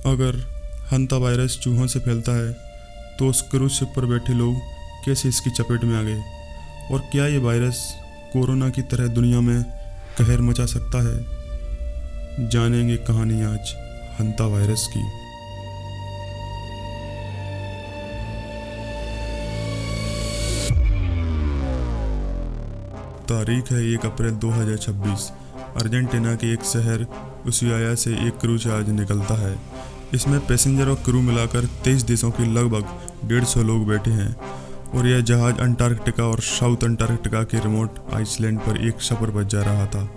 अगर हंता वायरस चूहों से फैलता है तो उस क्रूज शिप पर बैठे लोग कैसे इसकी चपेट में आ गए, और क्या ये वायरस कोरोना की तरह दुनिया में कहर मचा सकता है? जानेंगे कहानी आज हंता वायरस की। तारीख है 1 अप्रैल 2026। अर्जेंटीना के एक शहर उसियाया से एक क्रूज आज निकलता है। इसमें पैसेंजर और क्रू मिलाकर 23 देशों के लगभग 150 लोग बैठे हैं और यह जहाज़ अंटार्कटिका और साउथ अंटार्कटिका के रिमोट आइसलैंड पर एक सफ़र पर जा रहा था।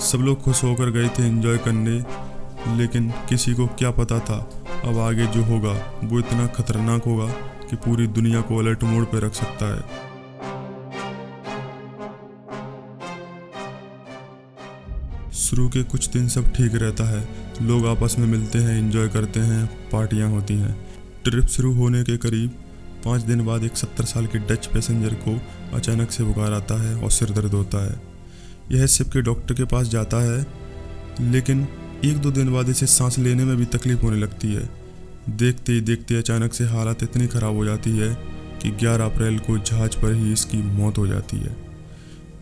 सब लोग खुश होकर गए थे एंजॉय करने, लेकिन किसी को क्या पता था अब आगे जो होगा वो इतना खतरनाक होगा कि पूरी दुनिया को अलर्ट मोड पर रख सकता है। शुरू के कुछ दिन सब ठीक रहता है, लोग आपस में मिलते हैं, एंजॉय करते हैं, पार्टियां होती हैं। ट्रिप शुरू होने के करीब 5 दिन बाद एक 70 साल के डच पैसेंजर को अचानक से बुखार आता है और सिर दर्द होता है। यह शिप के डॉक्टर के पास जाता है, लेकिन 1-2 दिन बाद इसे सांस लेने में भी तकलीफ होने लगती है। देखते ही देखते अचानक से हालत इतनी ख़राब हो जाती है कि 11 अप्रैल को जहाज़ पर ही इसकी मौत हो जाती है।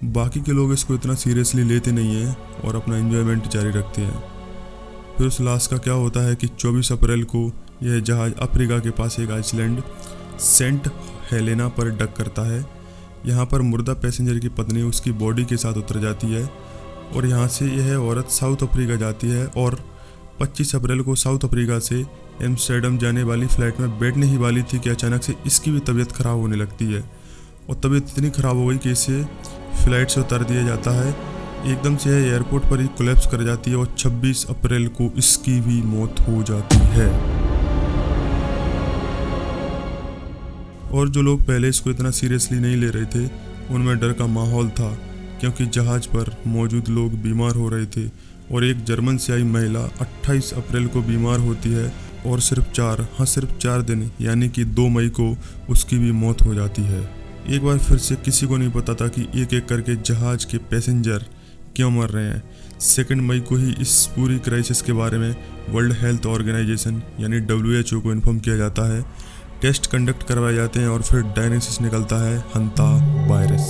बाकी के लोग इसको इतना सीरियसली लेते नहीं हैं और अपना एंजॉयमेंट जारी रखते हैं। फिर उस लाश का क्या होता है कि 24 अप्रैल को यह जहाज़ अफ्रीका के पास एक आइसलैंड सेंट हेलेना पर डक करता है। यहाँ पर मुर्दा पैसेंजर की पत्नी उसकी बॉडी के साथ उतर जाती है और यहाँ से यह औरत साउथ अफ्रीका जाती है और 25 अप्रैल को साउथ अफ्रीका से एम्स्टर्डम जाने वाली फ़्लाइट में बैठने ही वाली थी कि अचानक से इसकी भी तबीयत ख़राब होने लगती है और तबीयत इतनी ख़राब हो गई कि इसे फ़्लाइट से उतार दिया जाता है। एकदम से यह एयरपोर्ट पर ही कोलैप्स कर जाती है और 26 अप्रैल को इसकी भी मौत हो जाती है। और जो लोग पहले इसको इतना सीरियसली नहीं ले रहे थे उनमें डर का माहौल था, क्योंकि जहाज़ पर मौजूद लोग बीमार हो रहे थे और एक जर्मन से आई महिला 28 अप्रैल को बीमार होती है और सिर्फ 4 दिन यानी कि 2 मई को उसकी भी मौत हो जाती है। एक बार फिर से किसी को नहीं पता था कि एक एक करके जहाज़ के पैसेंजर क्यों मर रहे हैं। 2 मई को ही इस पूरी क्राइसिस के बारे में वर्ल्ड हेल्थ ऑर्गेनाइजेशन यानी WHO को इन्फॉर्म किया जाता है। टेस्ट कंडक्ट करवाए जाते हैं और फिर डायग्नोसिस निकलता है हंता वायरस।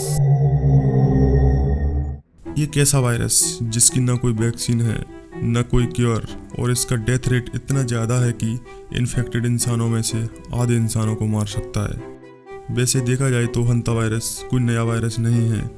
ये कैसा वायरस जिसकी ना कोई वैक्सीन है ना कोई क्योर, और इसका डेथ रेट इतना ज़्यादा है कि इन्फेक्टेड इंसानों में से आधे इंसानों को मार सकता है। वैसे देखा जाए तो हंता वायरस कोई नया वायरस नहीं है।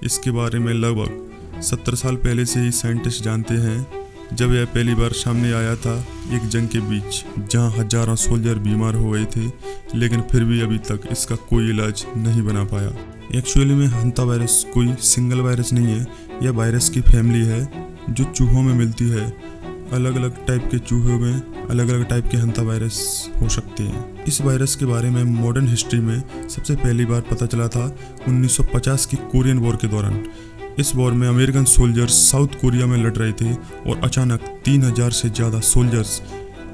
इसके बारे में लगभग 70 साल पहले से ही साइंटिस्ट जानते हैं, जब यह पहली बार सामने आया था एक जंग के बीच जहां हजारों सोल्जर बीमार हो गए थे, लेकिन फिर भी अभी तक इसका कोई इलाज नहीं बना पाया। एक्चुअली में हंता वायरस कोई सिंगल वायरस नहीं है, यह वायरस की फैमिली है जो चूहों में मिलती है। अलग अलग टाइप के चूहों में अलग अलग टाइप के हंता वायरस हो सकते हैं। इस वायरस के बारे में मॉडर्न हिस्ट्री में सबसे पहली बार पता चला था 1950 की कोरियन वॉर के दौरान। इस वॉर में अमेरिकन सोल्जर्स साउथ कोरिया में लड़ रहे थे और अचानक 3000 से ज़्यादा सोल्जर्स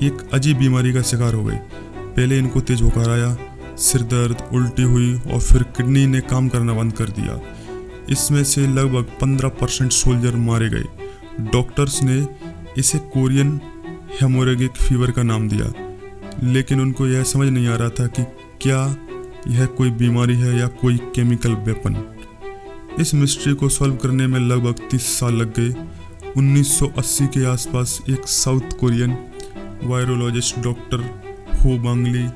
एक अजीब बीमारी का शिकार हो गए। पहले इनको तेज बुखार आया, सिर दर्द, उल्टी हुई और फिर किडनी ने काम करना बंद कर दिया। इसमें से लगभग 15% सोल्जर मारे गए। डॉक्टर्स ने इसे कोरियन हेमोरेगिक फीवर का नाम दिया, लेकिन उनको यह समझ नहीं आ रहा था कि क्या यह कोई बीमारी है या कोई केमिकल वेपन। इस मिस्ट्री को सॉल्व करने में लगभग 30 साल लग गए। 1980 के आसपास एक साउथ कोरियन वायरोलॉजिस्ट डॉक्टर हो बांगली,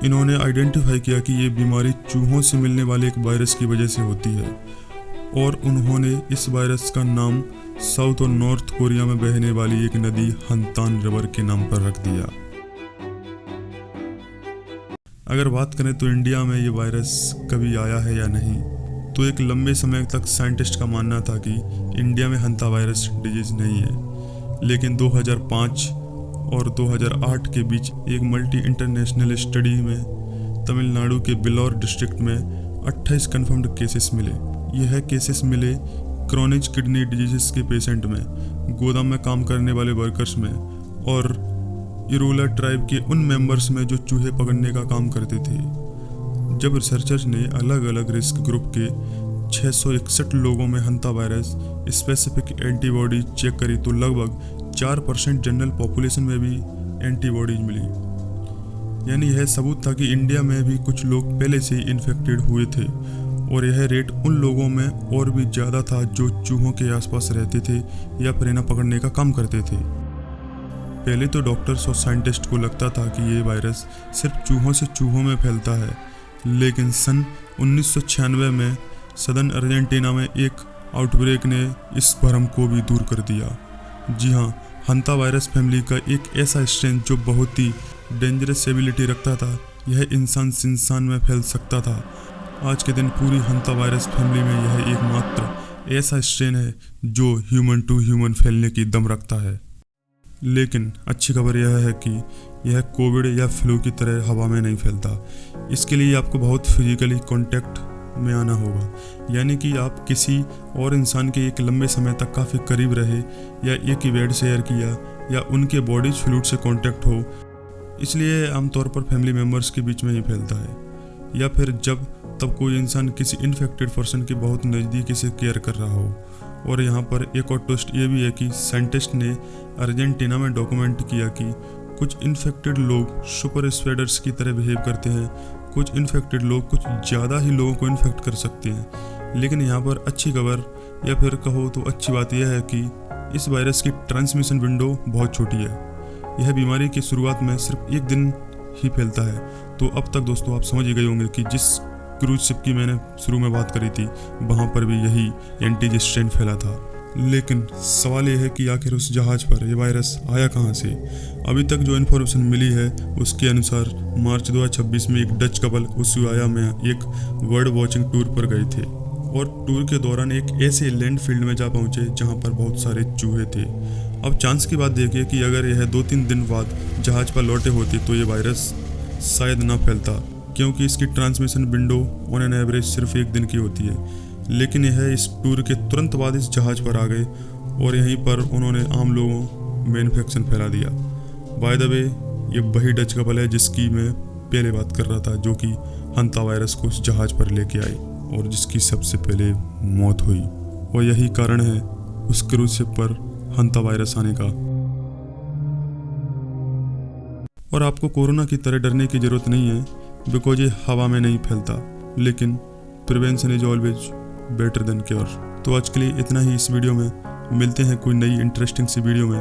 इन्होंने आइडेंटिफाई किया कि ये बीमारी चूहों से मिलने वाले एक वायरस की वजह से होती है और उन्होंने इस वायरस का नाम साउथ और नॉर्थ कोरिया में बहने वाली एक नदी हंतान रिवर के नाम पर रख दिया। अगर बात करें तो इंडिया में ये वायरस कभी आया है या नहीं, तो एक लंबे समय तक साइंटिस्ट का मानना था कि इंडिया में हंता वायरस डिजीज नहीं है। लेकिन 2005 और 2008 के बीच एक मल्टी इंटरनेशनल स्टडी में तमिलनाडु के बिलौर डिस्ट्रिक्ट में 28 कन्फर्म्ड केसेस मिले। यह केसेस मिले क्रॉनिक किडनी डिजीज़ के पेशेंट में, गोदाम में काम करने वाले वर्कर्स में और इरोला ट्राइब के उन मेंबर्स में जो चूहे पकड़ने का काम करते थे। जब रिसर्चर्स ने अलग अलग रिस्क ग्रुप के 661 लोगों में हंता वायरस स्पेसिफिक एंटीबॉडी चेक करी तो लगभग 4% जनरल पॉपुलेशन में भी एंटीबॉडीज मिली। यानी यह सबूत था कि इंडिया में भी कुछ लोग पहले से ही इन्फेक्टेड हुए थे और यह रेट उन लोगों में और भी ज़्यादा था जो चूहों के आसपास रहते थे या फिर इन्हें पकड़ने का काम करते थे। पहले तो डॉक्टर्स और साइंटिस्ट को लगता था कि ये वायरस सिर्फ चूहों से चूहों में फैलता है, लेकिन सन 1996 में सदर्न अर्जेंटीना में एक आउटब्रेक ने इस भ्रम को भी दूर कर दिया। जी हाँ, हंता वायरस फैमिली का एक ऐसा स्ट्रेन जो बहुत ही डेंजरस एबिलिटी रखता था, यह इंसान से इंसान में फैल सकता था। आज के दिन पूरी हंता वायरस फैमिली में यह एकमात्र ऐसा स्ट्रेन है जो ह्यूमन टू ह्यूमन फैलने की दम रखता है। लेकिन अच्छी खबर यह है कि यह कोविड या फ्लू की तरह हवा में नहीं फैलता। इसके लिए आपको बहुत फिजिकली कांटेक्ट में आना होगा, यानी कि आप किसी और इंसान के एक लंबे समय तक काफ़ी करीब रहे या एक ही बेड शेयर किया या उनके बॉडी फ्लूइड से कांटेक्ट हो। इसलिए आमतौर पर फैमिली मेम्बर्स के बीच में ही फैलता है, या फिर जब तब कोई इंसान किसी इन्फेक्टेड पर्सन के बहुत नज़दीकी से केयर कर रहा हो। और यहाँ पर एक और ट्विस्ट ये भी है कि साइंटिस्ट ने अर्जेंटीना में डॉक्यूमेंट किया कि कुछ इन्फेक्टेड लोग सुपर स्प्रेडर्स की तरह बिहेव करते हैं। कुछ इन्फेक्टेड लोग कुछ ज़्यादा ही लोगों को इन्फेक्ट कर सकते हैं। लेकिन यहाँ पर अच्छी खबर या फिर कहो तो अच्छी बात यह है कि इस वायरस की ट्रांसमिशन विंडो बहुत छोटी है। यह बीमारी की शुरुआत में सिर्फ एक दिन ही फैलता है। तो अब तक दोस्तों आप समझ ही गए होंगे कि जिस क्रूज शिप की मैंने शुरू में बात करी थी वहाँ पर भी यही एंटीज स्ट्रेन फैला था। लेकिन सवाल यह है कि आखिर उस जहाज़ पर यह वायरस आया कहाँ से। अभी तक जो इन्फॉर्मेशन मिली है उसके अनुसार मार्च 2026 में एक डच कपल उशुआया में एक बर्ड वॉचिंग टूर पर गए थे और टूर के दौरान एक ऐसे लैंड फील्ड में जा पहुँचे जहाँ पर बहुत सारे चूहे थे। अब चांस की बात देखिए कि अगर यह 2-3 दिन बाद जहाज़ पर लौटे होते तो ये वायरस शायद ना फैलता, क्योंकि इसकी transmission window on an average सिर्फ एक दिन की होती है। लेकिन यह इस टूर के तुरंत बाद इस जहाज़ पर आ गए और यहीं पर उन्होंने आम लोगों में इन्फेक्शन फैला दिया। बाय द वे, ये वही डच कपल है जिसकी मैं पहले बात कर रहा था, जो कि हंता वायरस को उस जहाज़ पर लेके आई और जिसकी सबसे पहले मौत हुई। और यही कारण है उस क्रूज शिप पर हंता वायरस आने का। और आपको कोरोना की तरह डरने की ज़रूरत नहीं है, बिकॉज ये हवा में नहीं फैलता। लेकिन prevention is always better than cure. तो आज के लिए इतना ही इस वीडियो में। मिलते हैं कोई नई इंटरेस्टिंग सी वीडियो में।